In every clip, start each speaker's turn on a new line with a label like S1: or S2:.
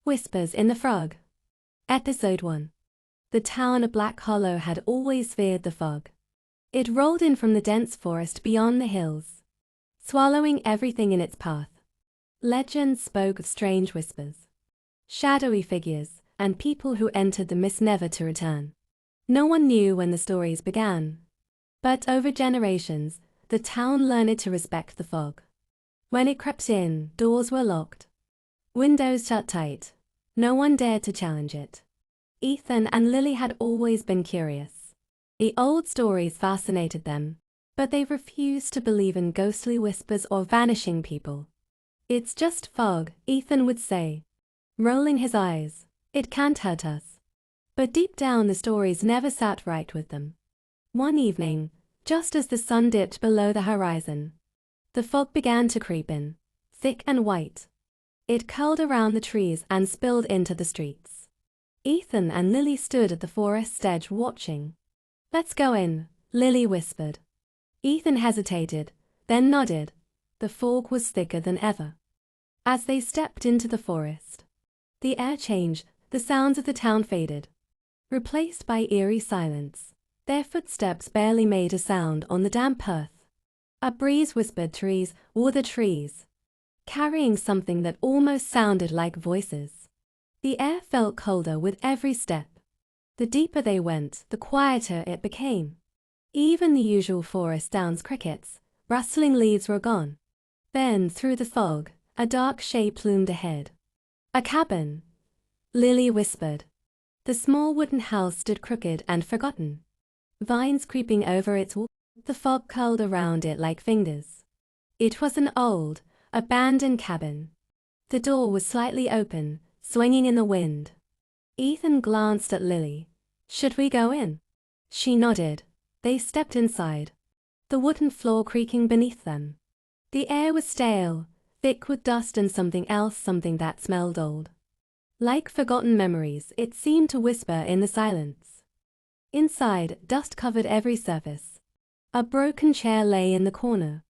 S1: Whispers in the Fog. Episode 1. The town of Black Hollow had always feared the fog. It rolled in from the dense forest beyond the hills, swallowing everything in its path. Legends spoke of strange whispers, shadowy figures, and people who entered the mist never to return. No one knew when the stories began, but over generations, the town learned to respect the fog. When it crept in, doors were locked, windows shut tight. No one dared to challenge it. Ethan and Lily had always been curious. The old stories fascinated them, but they refused to believe in ghostly whispers or vanishing people. "It's just fog," Ethan would say, rolling his eyes. "It can't hurt us." But deep down the stories never sat right with them. One evening, just as the sun dipped below the horizon, the fog began to creep in, thick and white. It curled around the trees and spilled into the streets. Ethan and Lily stood at the forest's edge watching. "Let's go in," Lily whispered. Ethan hesitated, then nodded. The fog was thicker than ever. As they stepped into the forest, the air changed, the sounds of the town faded, replaced by eerie silence. Their footsteps barely made a sound on the damp earth. A breeze whispered trees or the trees, carrying something that almost sounded like voices. The air felt colder with every step. The deeper they went, the quieter it became. Even the usual forest sounds, crickets, rustling leaves, were gone. Then, through the fog, a dark shape loomed ahead. "A cabin," Lily whispered. The small wooden house stood crooked and forgotten, vines creeping over its wall. The fog curled around it like fingers. It was an old, abandoned cabin. The door was slightly open, swinging in the wind. Ethan glanced at Lily. "Should we go in?" She nodded. They stepped inside, the wooden floor creaking beneath them. The air was stale, thick with dust and something else, something that smelled old. Like forgotten memories, it seemed to whisper in the silence. Inside, dust covered every surface. A broken chair lay in the corner.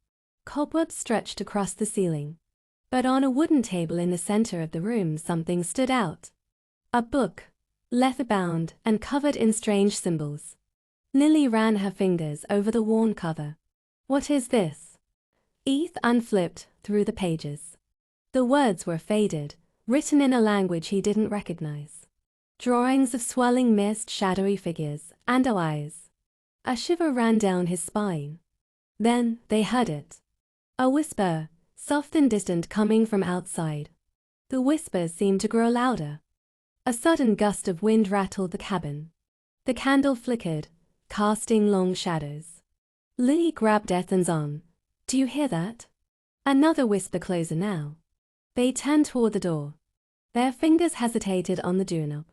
S1: Cobwebs stretched across the ceiling. But on a wooden table in the center of the room something stood out. A book, leather-bound and covered in strange symbols. Lily ran her fingers over the worn cover. "What is this?" Ethan flipped through the pages. The words were faded, written in a language he didn't recognize. Drawings of swirling mist, shadowy figures, and eyes. A shiver ran down his spine. Then they heard it. A whisper, soft and distant, coming from outside. The whisper seemed to grow louder. A sudden gust of wind rattled the cabin. The candle flickered, casting long shadows. Lily grabbed Ethan's arm. "Do you hear that?" Another whisper, closer now. They turned toward the door. Their fingers hesitated on the doorknob.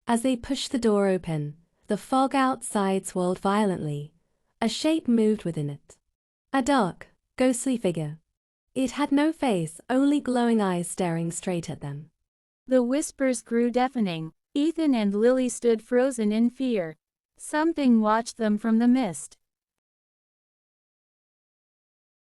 S1: As they pushed the door open, the fog outside swirled violently. A shape moved within it. A dark, ghostly figure. It had no face, only glowing eyes staring straight at them.
S2: The whispers grew deafening. Ethan and Lily stood frozen in fear. Something watched them from the mist.